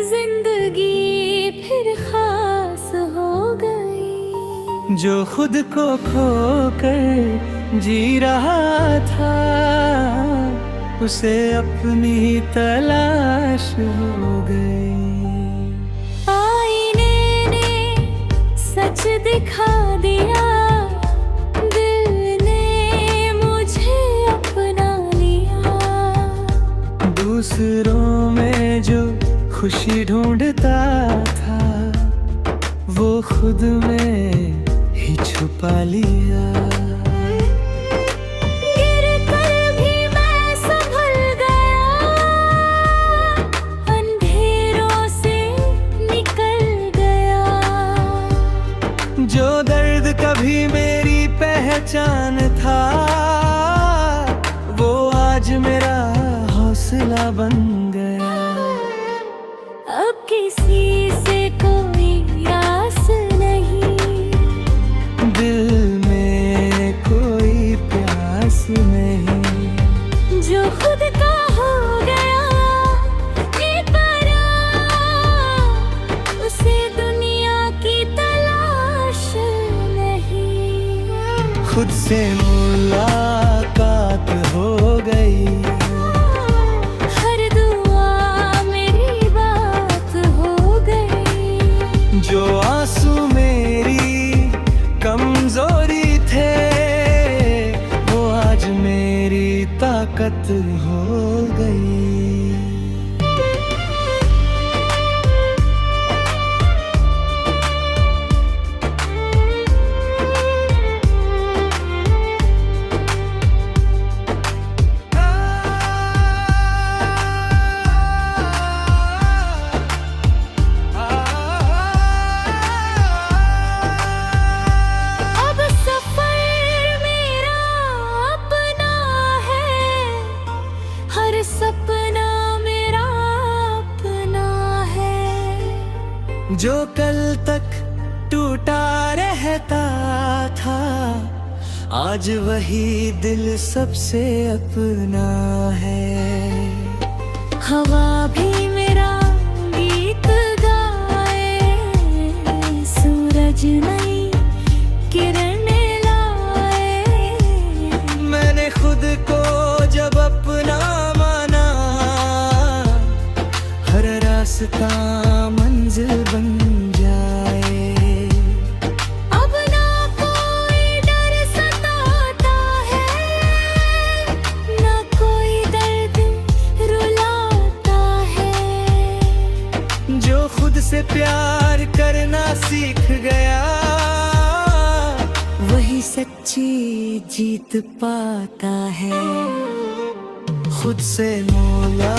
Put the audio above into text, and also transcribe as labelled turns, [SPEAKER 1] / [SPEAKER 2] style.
[SPEAKER 1] जिंदगी फिर खास हो गई।
[SPEAKER 2] जो खुद को खोकर जी रहा था, उसे अपनी तलाश हो गई।
[SPEAKER 1] आईने ने सच दिखा दिया, दिल ने मुझे अपना लिया।
[SPEAKER 2] दूसरों में जो खुशी ढूंढता था, वो खुद में ही छुपा लिया।
[SPEAKER 1] गिरकर भी मैं संभल गया, अंधेरों से निकल गया।
[SPEAKER 2] जो दर्द कभी मेरी पहचान था, वो आज मेरा हौसला बन गया।
[SPEAKER 1] अब किसी से कोई आस नहीं,
[SPEAKER 2] दिल में कोई प्यास नहीं।
[SPEAKER 1] जो खुद का हो गया बेकरार, उसे दुनिया की तलाश नहीं।
[SPEAKER 2] खुद से मुलाकात हो गई,
[SPEAKER 1] हर दुआ मेरी बात हो गई।
[SPEAKER 2] जो आंसू मेरी कमजोरी थे, वो आज मेरी ताकत हो गई।
[SPEAKER 1] अब सफर मेरा अपना है, हर सपना मेरा अपना है।
[SPEAKER 2] जो कल तक टूटा रहता था, आज वही दिल सबसे अपना है।
[SPEAKER 1] हवा भी मेरा गीत गाए, सूरज नई किरण लाए।
[SPEAKER 2] मैंने खुद को जब अपना माना, हर रास्ता मंजिल बन जाए।
[SPEAKER 1] अब ना कोई डर सताता है, ना कोई दर्द रुलाता है।
[SPEAKER 2] जो खुद से प्यार करना सीख गया,
[SPEAKER 1] वही सच्ची जीत पाता है।
[SPEAKER 2] खुद से मौला